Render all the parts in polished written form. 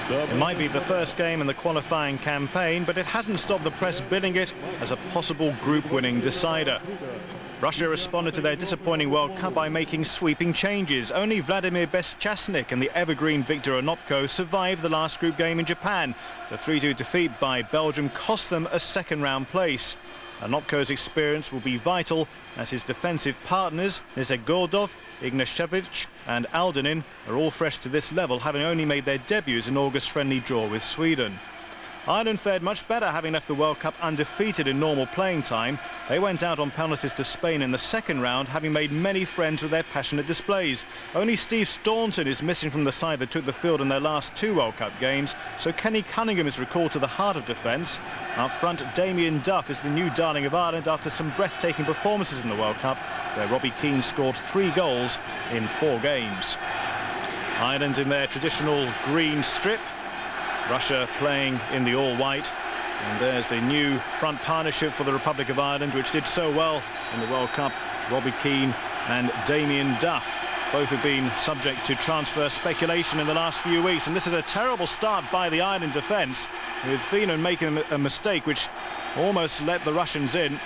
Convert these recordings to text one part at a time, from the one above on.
It might be the first game in the qualifying campaign, but it hasn't stopped the press billing it as a possible group-winning decider. Russia responded to their disappointing World Cup by making sweeping changes. Only Vladimir Beschasnik and the evergreen Viktor Onopko survived the last group game in Japan. The 3-2 defeat by Belgium cost them a second-round place. Onopko's experience will be vital as his defensive partners, Nizhegordov, Ignashevich and Aldenin, are all fresh to this level, having only made their debuts in August's friendly draw with Sweden. Ireland fared much better, having left the World Cup undefeated in normal playing time. They went out on penalties to Spain in the second round, having made many friends with their passionate displays. Only Steve Staunton is missing from the side that took the field in their last two World Cup games, so Kenny Cunningham is recalled to the heart of defence. Up front, Damien Duff is the new darling of Ireland after some breathtaking performances in the World Cup, where Robbie Keane scored 3 goals in 4 games. Ireland in their traditional green strip, Russia playing in the all-white, and there's the new front partnership for the Republic of Ireland, which did so well in the World Cup. Robbie Keane and Damien Duff both have been subject to transfer speculation in the last few weeks, and this is a terrible start by the Ireland defence, with Feenan making a mistake which almost let the Russians in,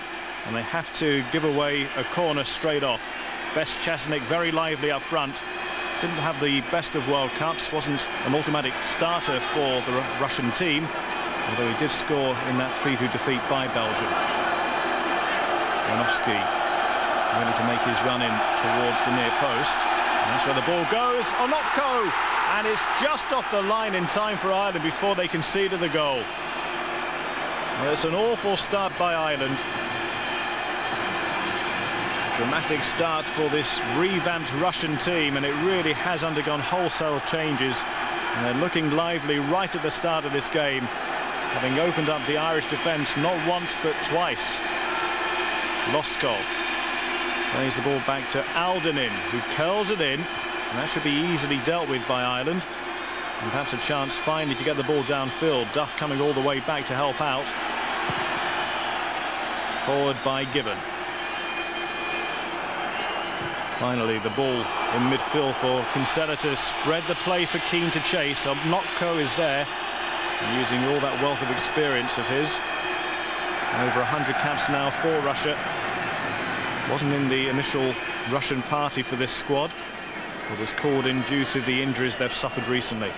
and they have to give away a corner straight off. Beschasnik very lively up front. Didn't have the best of World Cups, wasn't an automatic starter for the Russian team, although he did score in that 3-2 defeat by Belgium. Janowski ready to make his run in towards the near post. And that's where the ball goes. Onopko! And it's just off the line in time for Ireland before they conceded the goal. Well, it's an awful start by Ireland. Dramatic start for this revamped Russian team, and it really has undergone wholesale changes. And they're looking lively right at the start of this game, having opened up the Irish defence not once but twice. Loskov plays the ball back to Aldenin, who curls it in, and that should be easily dealt with by Ireland. And perhaps a chance finally to get the ball downfield. Duff coming all the way back to help out. Forward by Gibbon. Finally, the ball in midfield for Kinsella to spread the play for Keane to chase. Onopko is there, using all that wealth of experience of his. Over 100 caps now for Russia. Wasn't in the initial Russian party for this squad, but was called in due to the injuries they've suffered recently.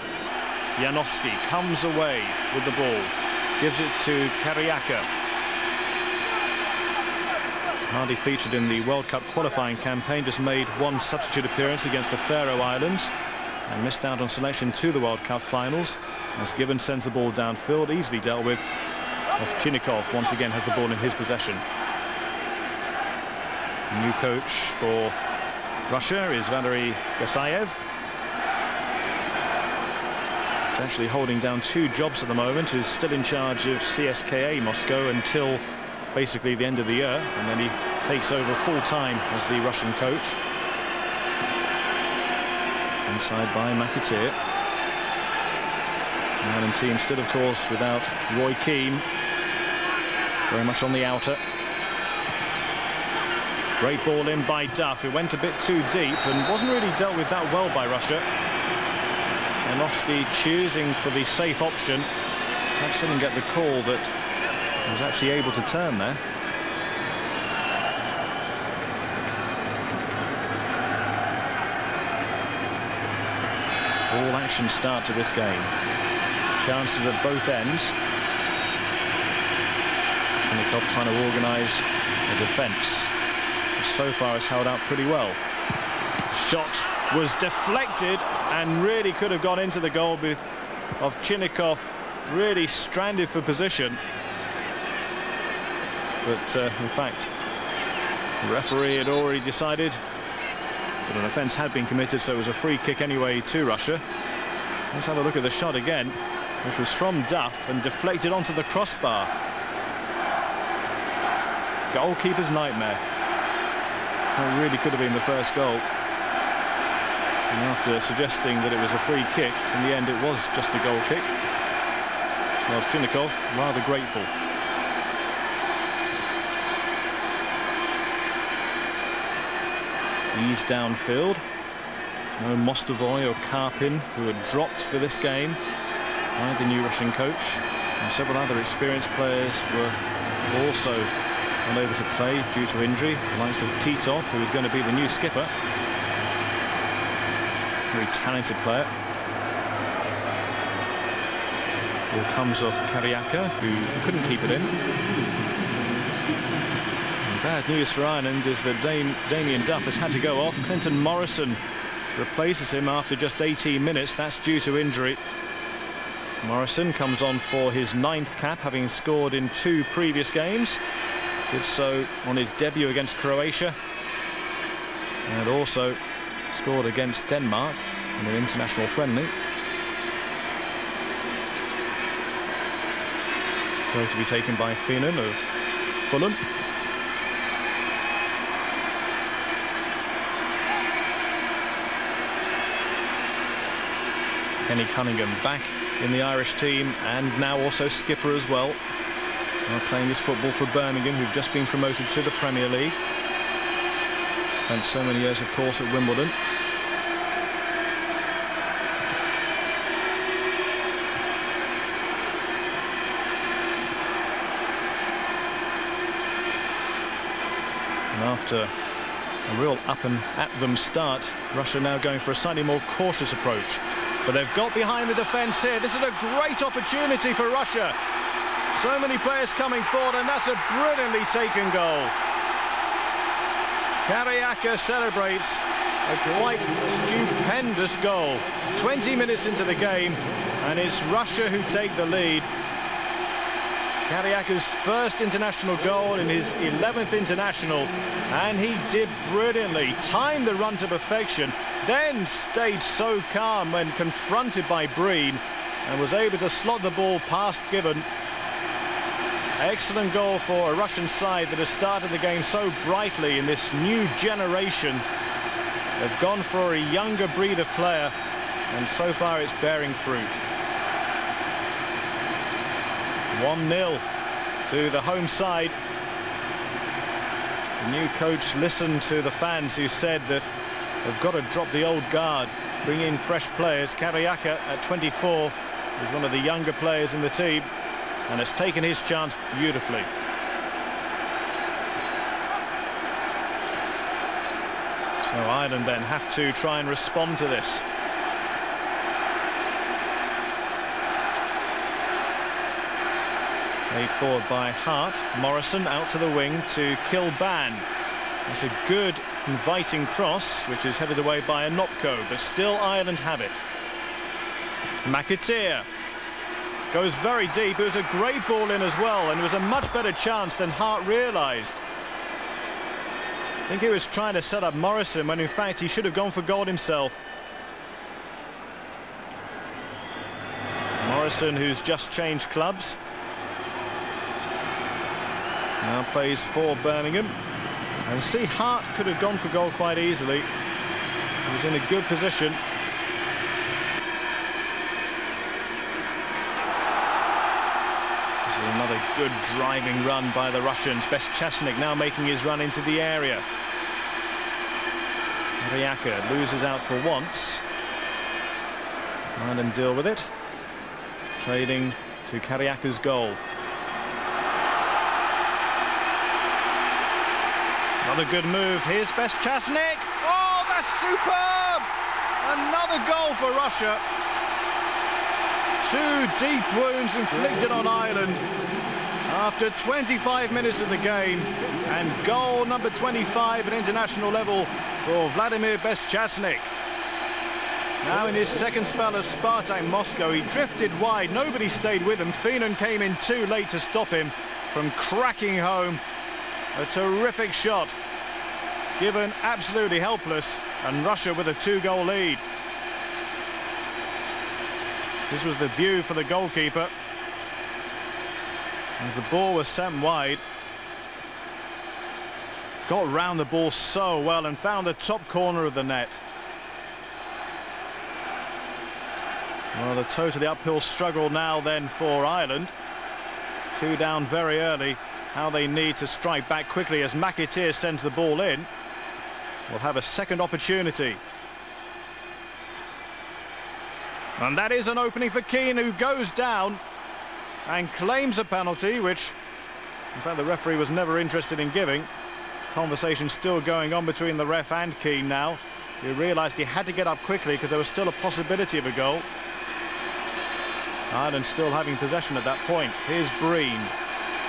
Janowski comes away with the ball, gives it to Karyaka. Hardly featured in the World Cup qualifying campaign, just made one substitute appearance against the Faroe Islands and missed out on selection to the World Cup finals. As Gibbon sends the ball downfield, easily dealt with. Ovchinnikov once again has the ball in his possession. The new coach for Russia is Valery Gasayev. He's actually holding down 2 jobs at the moment. He's still in charge of CSKA Moscow until basically the end of the year, and then he takes over full-time as the Russian coach. Inside by McAteer. The Ireland team still, of course, without Roy Keane, very much on the outer. Great ball in by Duff. It went a bit too deep and wasn't really dealt with that well by Russia. Janowski choosing for the safe option. Perhaps didn't get the call that he was actually able to turn there. All action start to this game. Chances at both ends. Ovchinnikov trying to organise a defence. So far has held out pretty well. Shot was deflected and really could have gone into the goal, with Ovchinnikov really stranded for position. But in fact, the referee had already decided that an offence had been committed, so it was a free kick anyway to Russia. Let's have a look at the shot again, which was from Duff and deflected onto the crossbar. Goalkeeper's nightmare. That really could have been the first goal. And after suggesting that it was a free kick, in the end it was just a goal kick. So Ovchinnikov rather grateful. Ease downfield. No Mostovoy or Karpin, who had dropped for this game. by the new Russian coach. And several other experienced players were also unable to play due to injury. The likes of Titov, who is going to be the new skipper. Very talented player. Ball comes off Kariaka, who couldn't keep it in. And bad news for Ireland is that Damien Duff has had to go off. Clinton Morrison replaces him after just 18 minutes. That's due to injury. Morrison comes on for his 9th cap, having scored in 2 previous games. Did so on his debut against Croatia, and also scored against Denmark in an international friendly. Throw to be taken by Feenan of Fulham. Kenny Cunningham back in the Irish team, and now also skipper as well. Now playing his football for Birmingham, who've just been promoted to the Premier League. Spent so many years, of course, at Wimbledon. And after a real up-and-at-them start, Russia now going for a slightly more cautious approach. But they've got behind the defence here. This is a great opportunity for Russia. So many players coming forward, and that's a brilliantly taken goal. Kariaka celebrates a quite stupendous goal. 20 minutes into the game, and it's Russia who take the lead. Kariaka's first international goal in his 11th international, and he did brilliantly. Timed the run to perfection, then stayed so calm when confronted by Breen, and was able to slot the ball past Given. Excellent goal for a Russian side that has started the game so brightly in this new generation. They've gone for a younger breed of player, and so far it's bearing fruit. 1-0 to the home side. The new coach listened to the fans who said that they've got to drop the old guard, bring in fresh players. Kariaka at 24 is one of the younger players in the team, and has taken his chance beautifully. So Ireland then have to try and respond to this. Played forward by Hart. Morrison out to the wing to Kilban. It's a good inviting cross, which is headed away by Anopko, but still Ireland have it. McAteer goes very deep. It was a great ball in as well, and it was a much better chance than Hart realised. I think he was trying to set up Morrison when in fact he should have gone for goal himself. Morrison, who's just changed clubs, now plays for Birmingham. And see, Hart could have gone for goal quite easily. He was in a good position. This is another good driving run by the Russians. Bestchasnik now making his run into the area. Kariaka loses out for once. Ireland deal with it. Trading to Kariaka's goal. Another good move. Here's Bestchasnik. Oh, that's superb! Another goal for Russia. 2 deep wounds inflicted on Ireland after 25 minutes of the game, and goal number 25 at international level for Vladimir Bestchasnik. Now in his second spell at Spartak Moscow, he drifted wide. Nobody stayed with him. Feenan came in too late to stop him from cracking home. A terrific shot. Given absolutely helpless, and Russia with a 2-goal lead. This was the view for the goalkeeper as the ball was sent wide. Got round the ball so well and found the top corner of the net. Well, a totally uphill struggle now then for Ireland. 2 down very early. How they need to strike back quickly as McAteer sends the ball in. We'll have a second opportunity. And that is an opening for Keane, who goes down and claims a penalty, which, in fact, the referee was never interested in giving. Conversation still going on between the ref and Keane now. He realised he had to get up quickly because there was still a possibility of a goal. Ireland still having possession at that point. Here's Breen.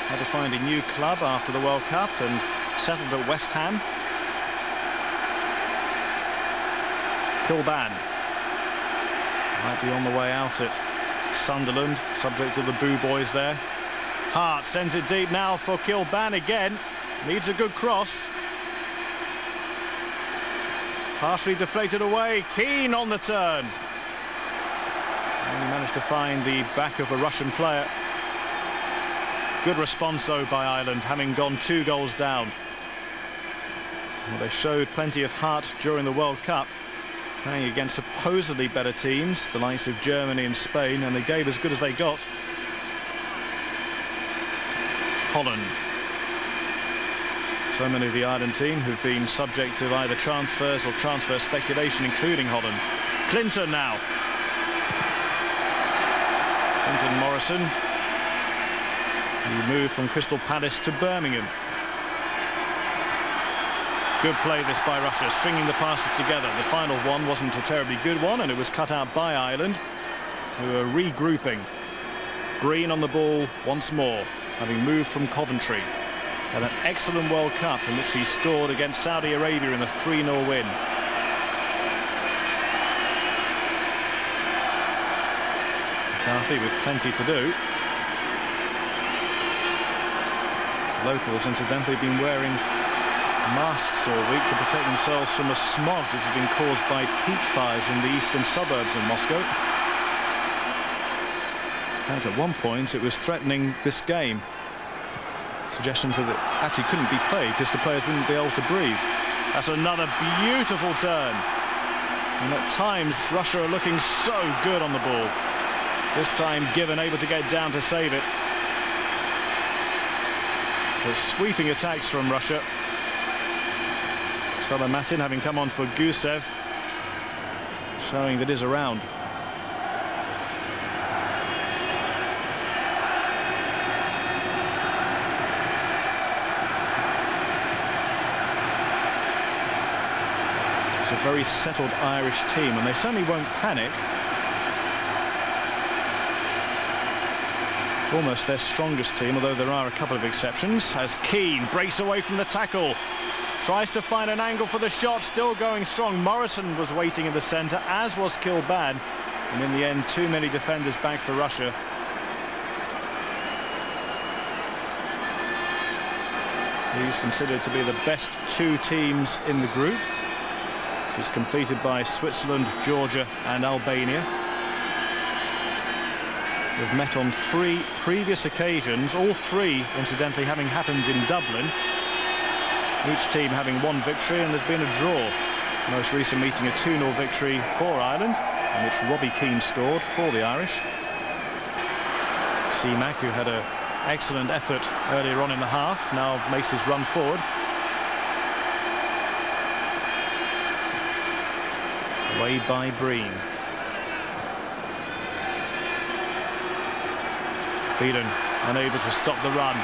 Had to find a new club after the World Cup and settled at West Ham. Kilban might be on the way out at Sunderland, subject of the Boo Boys there. Hart sends it deep now for Kilban again. Needs a good cross. Partially deflated away. Keane on the turn. Only managed to find the back of a Russian player. Good response though by Ireland, having gone 2 goals down. Well, they showed plenty of heart during the World Cup, playing against supposedly better teams, the likes of Germany and Spain, and they gave as good as they got. Holland. So many of the Ireland team who've been subject to either transfers or transfer speculation, including Holland. Clinton now. Clinton Morrison, who moved from Crystal Palace to Birmingham. Good play this by Russia, stringing the passes together. The final one wasn't a terribly good one, and it was cut out by Ireland, who are regrouping. Breen on the ball once more, having moved from Coventry. Had an excellent World Cup in which he scored against Saudi Arabia in a 3-0 win. McCarthy with plenty to do. The locals, incidentally, have been wearing masks all week to protect themselves from a smog which has been caused by peat fires in the eastern suburbs of Moscow. In fact, at one point it was threatening this game. Suggestions that it actually couldn't be played because the players wouldn't be able to breathe. That's another beautiful turn. And at times Russia are looking so good on the ball. This time Given able to get down to save it. But sweeping attacks from Russia. Matin having come on for Gusev, showing that he's around. It's a very settled Irish team, and they certainly won't panic. It's almost their strongest team, although there are a couple of exceptions. As Keane breaks away from the tackle. Tries to find an angle for the shot, still going strong. Morrison was waiting in the centre, as was Kilban. And in the end, too many defenders back for Russia. These considered to be the best 2 teams in the group, which is completed by Switzerland, Georgia and Albania. We've met on 3 previous occasions, all 3 incidentally having happened in Dublin. Each team having 1 victory, and there's been a draw. Most recent meeting a 2-0 victory for Ireland, in which Robbie Keane scored for the Irish. Seamack, who had an excellent effort earlier on in the half, now makes his run forward. Away by Breen. Phelan unable to stop the run.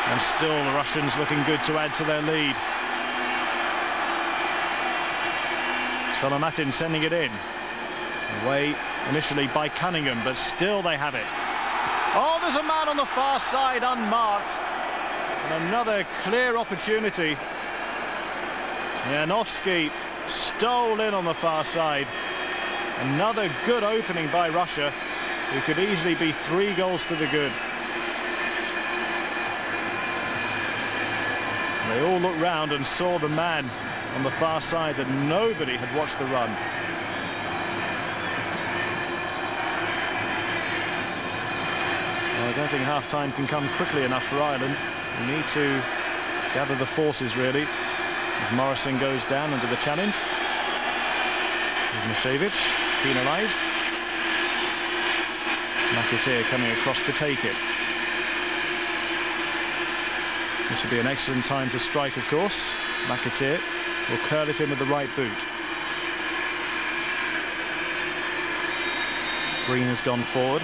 And still the Russians looking good to add to their lead. Matin sending it in. Away initially by Cunningham, but still they have it. Oh, there's a man on the far side unmarked. And another clear opportunity. Janowski stole in on the far side. Another good opening by Russia, who could easily be 3 goals to the good. They all looked round and saw the man on the far side that nobody had watched the run. Well, I don't think half-time can come quickly enough for Ireland. We need to gather the forces, really, as Morrison goes down under the challenge. Mashevich penalised. McAteer coming across to take it. This would be an excellent time to strike, of course. McAteer will curl it in with the right boot. Green has gone forward.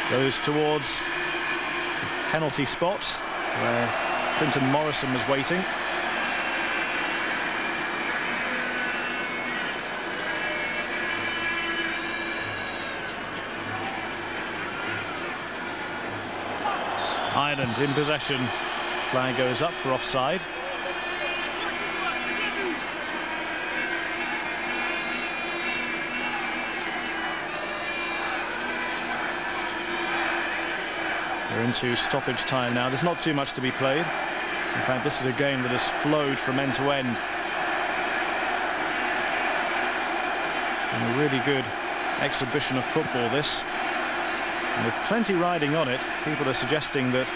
Goes towards the penalty spot where Clinton Morrison was waiting. Ireland in possession. Flag goes up for offside. We're into stoppage time now. There's not too much to be played. In fact, this is a game that has flowed from end to end. And a really good exhibition of football, this. And with plenty riding on it, people are suggesting that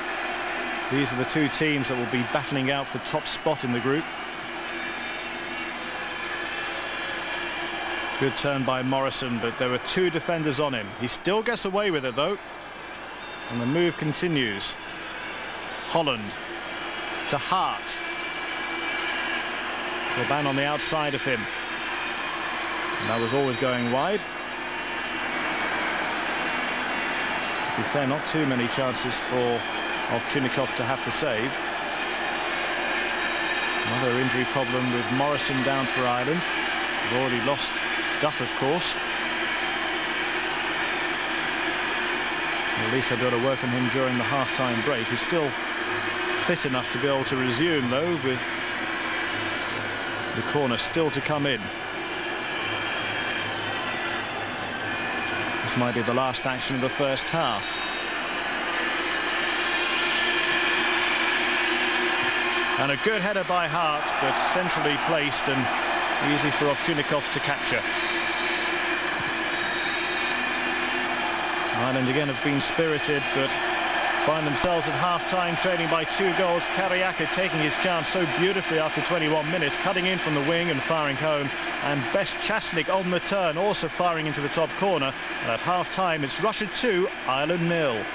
these are the two teams that will be battling out for top spot in the group. Good turn by Morrison, but there were two defenders on him. He still gets away with it, though. And the move continues. Holland to Hart. Corban on the outside of him. And that was always going wide. To be fair, not too many chances for Ovchinnikov to have to save. Another injury problem with Morrison down for Ireland. They've already lost Duff, of course. At least they'll be able to work on him during the half-time break. He's still fit enough to be able to resume, though, with the corner still to come in. This might be the last action of the first half. And a good header by Hart, but centrally placed and easy for Ovchinnikov to capture. Ireland again have been spirited, but find themselves at half-time trailing by 2 goals. Kariaka taking his chance so beautifully after 21 minutes, cutting in from the wing and firing home. And Bezchasnik on the turn, also firing into the top corner. And at half-time, it's Russia 2, Ireland 0.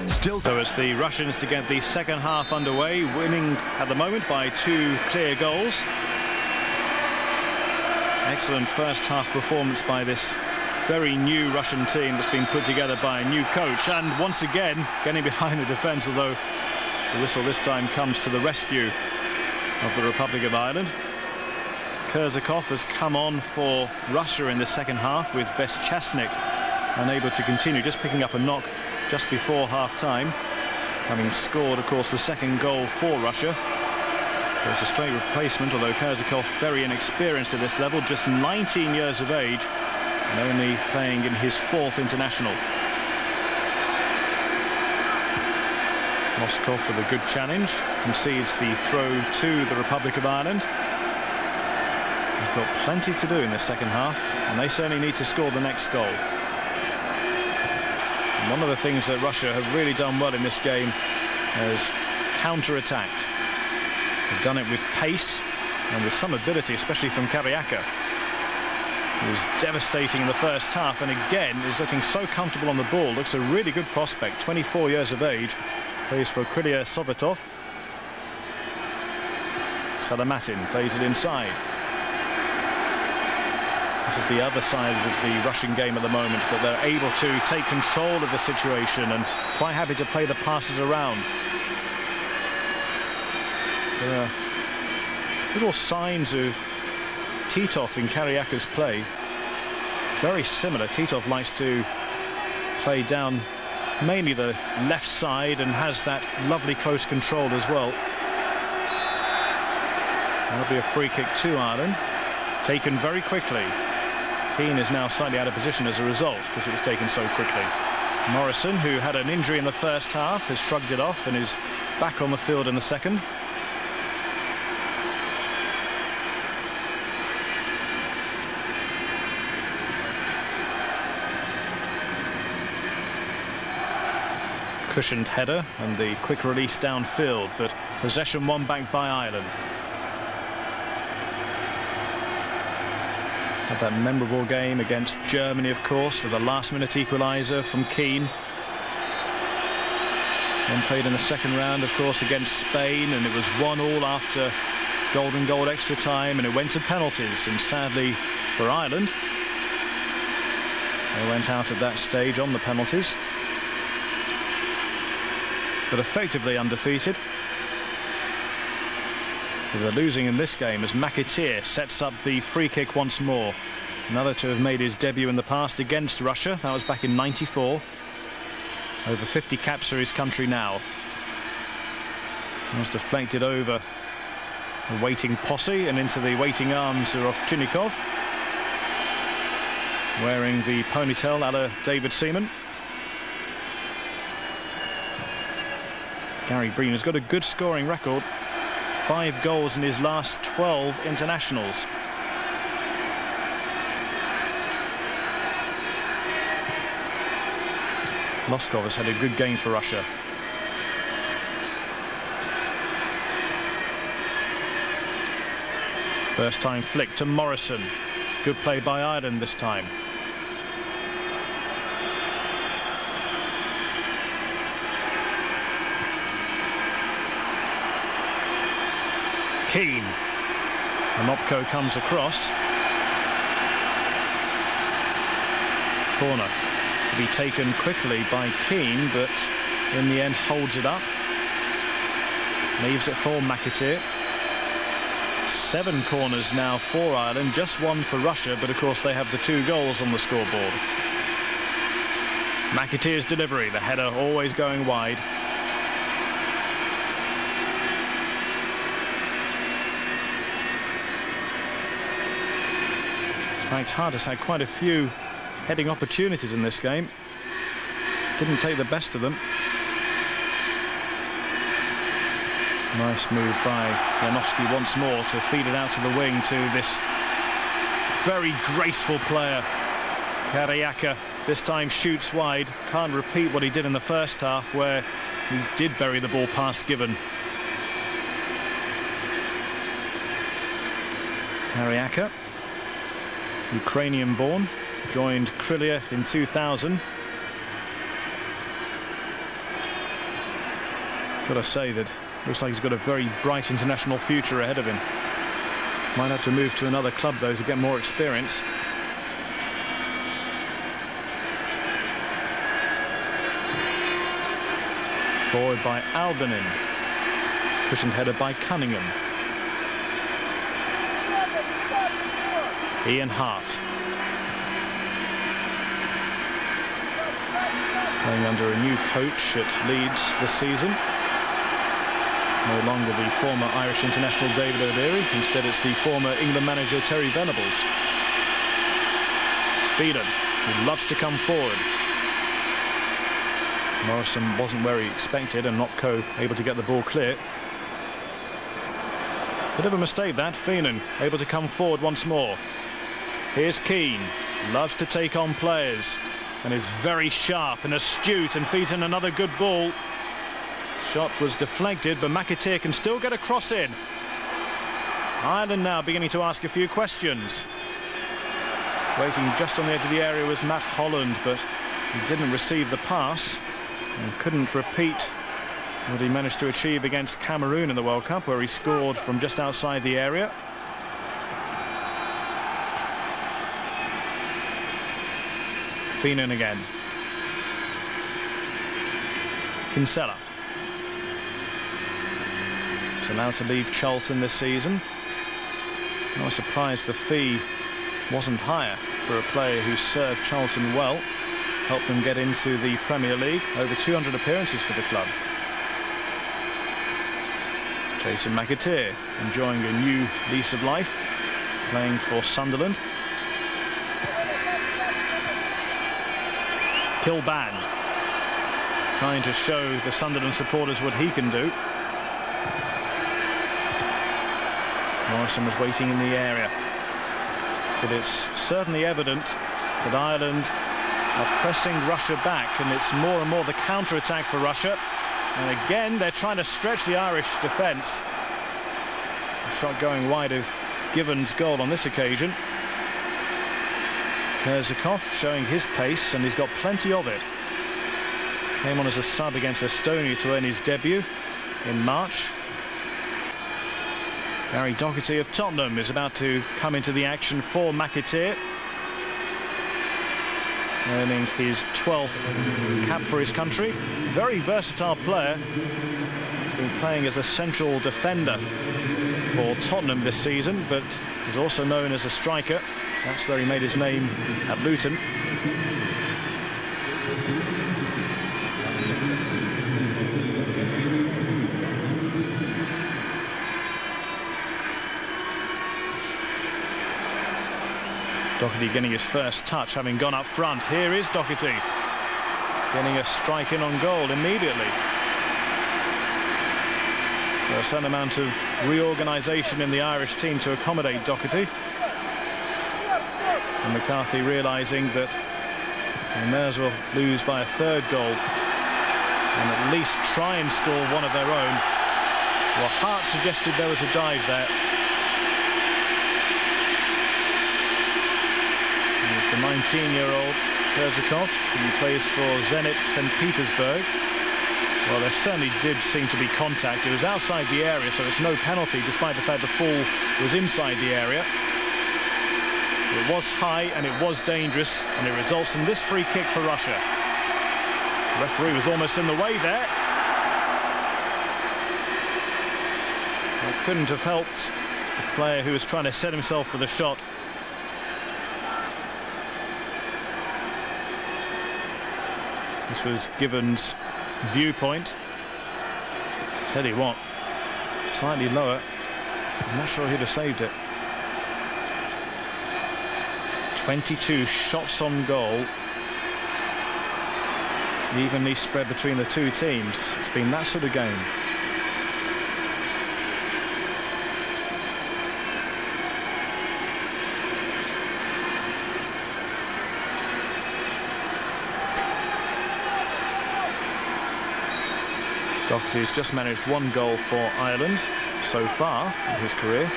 Still, though, as the Russians to get the second half underway, winning at the moment by 2 clear goals. Excellent first half performance by this very new Russian team that's been put together by a new coach, and once again getting behind the defence, although the whistle this time comes to the rescue of the Republic of Ireland. Kurzakov has come on for Russia in the second half, with Bezchasnik unable to continue, just picking up a knock just before half-time, having scored, of course, the second goal for Russia. So it's a straight replacement, although Kurzakov very inexperienced at this level, just 19 years of age, and only playing in his 4th international. Moskov with a good challenge, concedes the throw to the Republic of Ireland. They've got plenty to do in the second half, and they certainly need to score the next goal. And one of the things that Russia have really done well in this game is counter-attacked. They've done it with pace and with some ability, especially from Kariaka. He was devastating in the first half, and again is looking so comfortable on the ball. Looks a really good prospect, 24 years of age, plays for Krylia Sovetov. Salamatin plays it inside. This is the other side of the Russian game at the moment, that they're able to take control of the situation and quite happy to play the passes around. There are little signs of Titov in Kariaka's play. Very similar. Titov likes to play down mainly the left side and has that lovely close control as well. That'll be a free kick to Ireland, taken very quickly. Keane is now slightly out of position as a result because it was taken so quickly. Morrison, who had an injury in the first half, has shrugged it off and is back on the field in the second. Cushioned header and the quick release downfield, but possession won back by Ireland. Had that memorable game against Germany, of course, with a last-minute equaliser from Keane. Then played in the second round, of course, against Spain, and it was 1-1 after golden goal extra time, and it went to penalties. And sadly for Ireland, They went out at that stage on the penalties, but effectively undefeated. But they're losing in this game as McAteer sets up the free kick once more. Another to have made his debut in the past against Russia. That was back in '94. Over 50 caps for his country now. It was deflected over the waiting posse and into the waiting arms of Ovchinnikov, wearing the ponytail a la David Seaman. Gary Breen has got a good scoring record. 5 goals in his last 12 internationals. Loskov has had a good game for Russia. First time flick to Morrison. Good play by Ireland this time. Keane. Anopko comes across. Corner to be taken quickly by Keane, but in the end holds it up. Leaves it for McAteer. 7 corners now for Ireland, just 1 for Russia, but of course they have the 2 goals on the scoreboard. McAteer's delivery, the header always going wide. In fact, Hart has had quite a few heading opportunities in this game. Didn't take the best of them. Nice move by Janowski once more to feed it out to the wing to this very graceful player. Karyaka this time shoots wide. Can't repeat what he did in the first half, where he did bury the ball past Given. Karyaka, Ukrainian born, joined Krylia in 2000. Gotta say that looks like he's got a very bright international future ahead of him. Might have to move to another club though to get more experience. Forward by Albanin. Cushioned header by Cunningham. Ian Hart. Playing under a new coach at Leeds this season. No longer the former Irish international David O'Leary. Instead, it's the former England manager Terry Venables. Phelan, who loves to come forward. Morrison wasn't where he expected, and Nopko able to get the ball clear. Bit of a mistake that. Phelan able to come forward once more. Here's Keane. Loves to take on players and is very sharp and astute and feeds in another good ball. Shot was deflected, but McAteer can still get a cross in. Ireland now beginning to ask a few questions. Waiting just on the edge of the area was Matt Holland, but he didn't receive the pass and couldn't repeat what he managed to achieve against Cameroon in the World Cup, where he scored from just outside the area. Feenan again. Kinsella. He's allowed to leave Charlton this season. I was surprised the fee wasn't higher for a player who served Charlton well, helped them get into the Premier League, over 200 appearances for the club. Jason McAteer enjoying a new lease of life, playing for Sunderland. Kilban trying to show the Sunderland supporters what he can do. Morrison was waiting in the area, but it's certainly evident that Ireland are pressing Russia back, and it's more and more the counter-attack for Russia. And again, they're trying to stretch the Irish defence. A shot going wide of Given's goal on this occasion. Kerzakov showing his pace, and he's got plenty of it. Came on as a sub against Estonia to earn his debut in March. Gary Doherty of Tottenham is about to come into the action for McAteer. earning his 12th cap for his country. Very versatile player. He's been playing as a central defender for Tottenham this season, but he's also known as a striker. That's where he made his name at Luton. Doherty getting his first touch, having gone up front. Here is Doherty getting a strike in on goal immediately. So a certain amount of reorganisation in the Irish team to accommodate Doherty. And McCarthy realising that they may as well lose by a third goal and at least try and score one of their own. Well, Hart suggested there was a dive there. There's the 19-year-old Kerzakov, who plays for Zenit St. Petersburg. Well, there certainly did seem to be contact. It was outside the area, so it's no penalty, despite the fact the fall was inside the area. It was high and it was dangerous, and it results in this free kick for Russia. The referee was almost in the way there. It couldn't have helped the player who was trying to set himself for the shot. This was Gibbons' viewpoint. Tell you what, slightly lower. I'm not sure he'd have saved it. 22 shots on goal, evenly spread between the two teams. It's been that sort of game. Doherty has just managed one goal for Ireland so far in his career.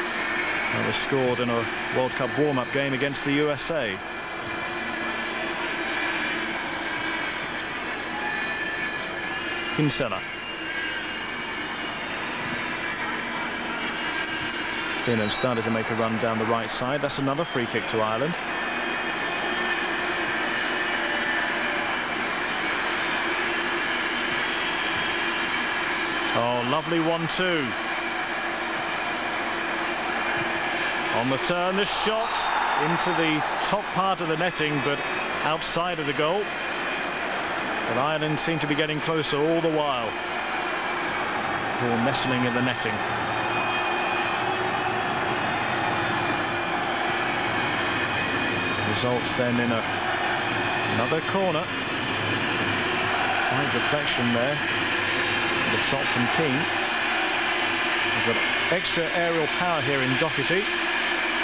That was scored in a World Cup warm-up game against the USA. Kinsella. Finland started to make a run down the right side. That's another free kick to Ireland. Oh, lovely 1-2. On the turn, the shot into the top part of the netting, but outside of the goal. But Ireland seem to be getting closer all the while. Ball nestling in the netting. Results then in another corner. Slight deflection there. The shot from Keane. We've got extra aerial power here in Doherty.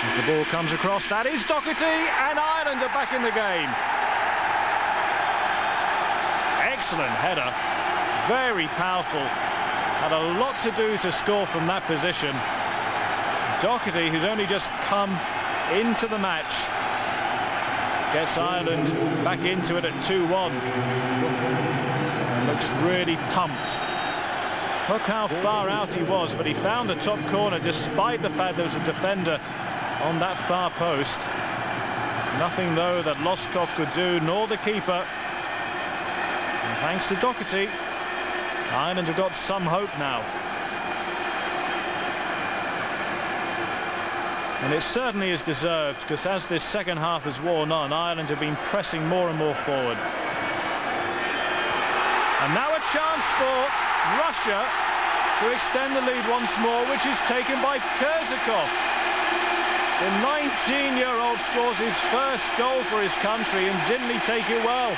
As the ball comes across, that is Doherty, and Ireland are back in the game. Excellent header, very powerful. Had a lot to do to score from that position. Doherty, who's only just come into the match, gets Ireland back into it at 2-1. Looks really pumped. Look how far out he was, but he found the top corner despite the fact there was a defender on that far post. Nothing, though, that Loskov could do, nor the keeper. And thanks to Doherty, Ireland have got some hope now. And it certainly is deserved, because as this second half has worn on, Ireland have been pressing more and more forward. And now a chance for Russia to extend the lead once more, which is taken by Kerzakov. The 19-year-old scores his first goal for his country, and didn't he take it well?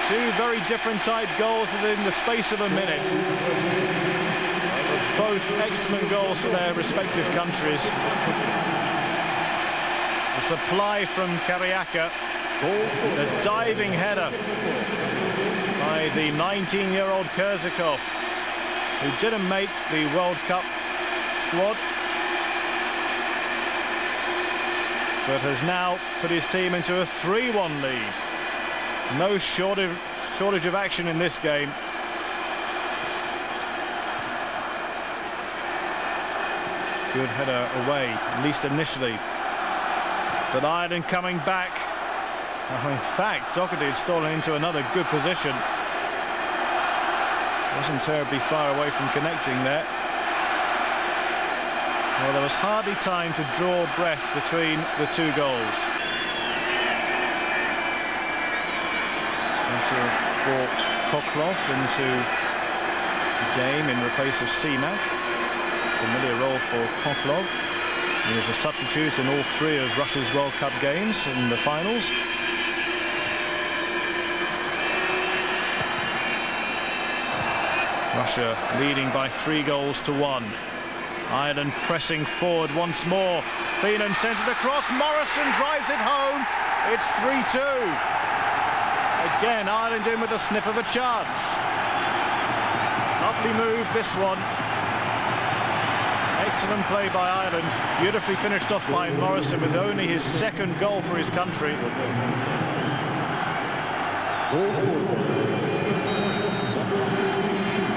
Two very different type goals within the space of a minute. Both excellent goals for their respective countries. The supply from Kariaka, the diving header by the 19-year-old Kerzakov, who didn't make the World Cup squad, but has now put his team into a 3-1 lead. No shortage of action in this game. Good header away, at least initially. But Ireland coming back. In fact, Doherty had stolen into another good position. Wasn't terribly far away from connecting there. Well, there was hardly time to draw breath between the two goals. Russia brought Koklov into the game in replace of Seamak. Familiar role for Koklov. He was a substitute in all three of Russia's World Cup games in the finals. Russia leading by 3-1. Ireland pressing forward once more. Feenan sends it across. Morrison drives it home. It's 3-2. Again, Ireland in with a sniff of a chance. Lovely move, this one. Excellent play by Ireland. Beautifully finished off by Morrison with only his second goal for his country.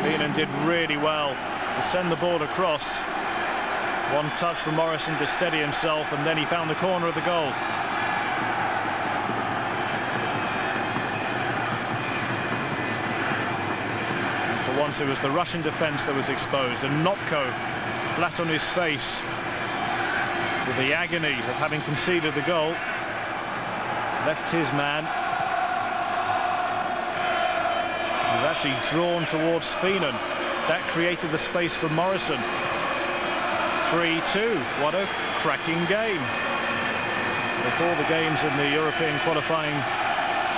Feenan did really well to send the ball across. One touch from Morrison to steady himself, and then he found the corner of the goal. And for once it was the Russian defence that was exposed, and Nopko flat on his face with the agony of having conceded the goal. Left his man. Was actually drawn towards Feenan. That created the space for Morrison. 3-2. What a cracking game. If all the games in the European qualifying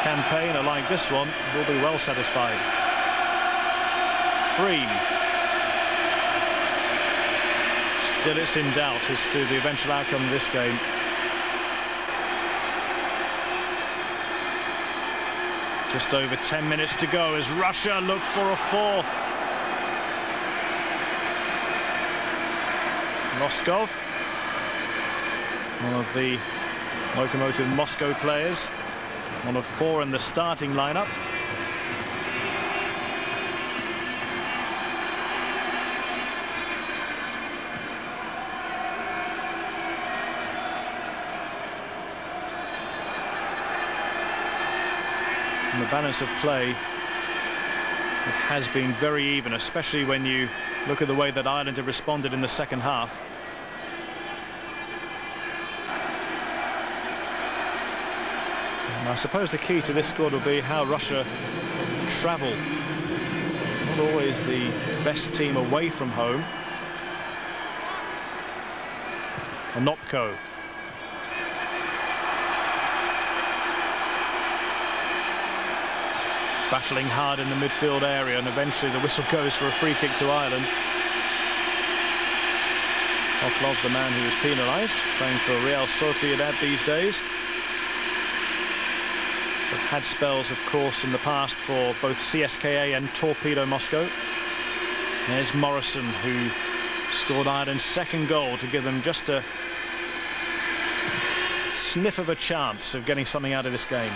campaign are like this one, we'll be well satisfied. Green. Still it's in doubt as to the eventual outcome of this game. Just over 10 minutes to go as Russia look for a fourth. Moskov, one of the Lokomotiv Moscow players, one of 4 in the starting lineup. And the balance of play, it has been very even, especially when you look at the way that Ireland have responded in the second half. And I suppose the key to this squad will be how Russia travel. Not always the best team away from home. Nopko. Battling hard in the midfield area, and eventually the whistle goes for a free kick to Ireland. Koklov, the man who was penalised, playing for Real Sociedad these days. But had spells, of course, in the past for both CSKA and Torpedo Moscow. There's Morrison, who scored Ireland's second goal to give them just a sniff of a chance of getting something out of this game.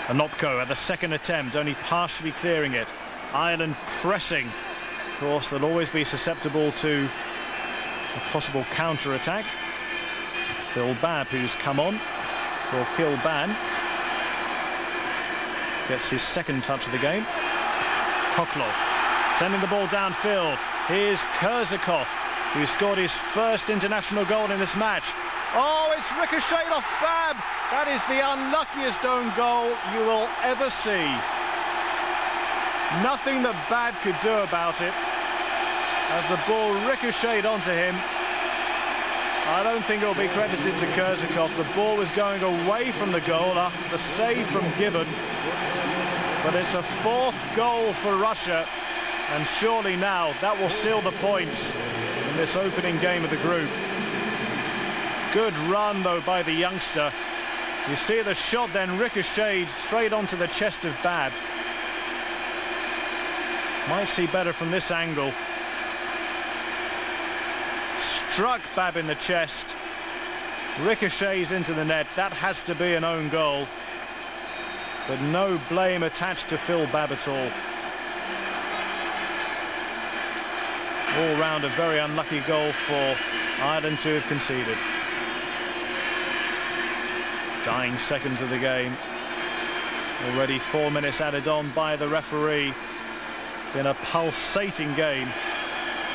Nopko at the second attempt, only partially clearing it. Ireland pressing. Of course, they'll always be susceptible to a possible counter-attack. Phil Babb, who's come on for Kilban, gets his second touch of the game. Koklov sending the ball downfield. Here's Kurzakov, who scored his first international goal in this match. Oh, it's ricocheted off Babb. That is the unluckiest own goal you will ever see. Nothing that Babb could do about it as the ball ricocheted onto him. I don't think it will be credited to Kurzakov. The ball was going away from the goal after the save from Gibbon. But it's a fourth goal for Russia, and surely now that will seal the points in this opening game of the group. Good run, though, by the youngster. You see the shot then ricocheted straight onto the chest of Babb. Might see better from this angle. Struck Babb in the chest. Ricochets into the net. That has to be an own goal. But no blame attached to Phil Babb at all. All round a very unlucky goal for Ireland to have conceded. Dying seconds of the game. Already 4 minutes added on by the referee. Been a pulsating game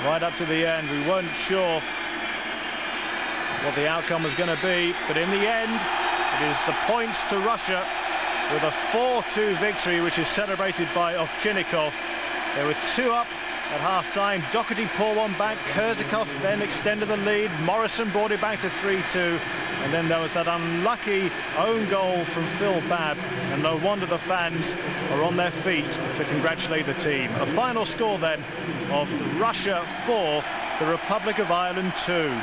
right up to the end. We weren't sure what the outcome was going to be, but in the end it is the points to Russia with a 4-2 victory, which is celebrated by Ovchinnikov. They were 2 up at half-time. Doherty pulled one back. Kurzakov then extended the lead. Morrison brought it back to 3-2. And then there was that unlucky own goal from Phil Babb. And no wonder the fans are on their feet to congratulate the team. A final score then of Russia 4, the Republic of Ireland 2.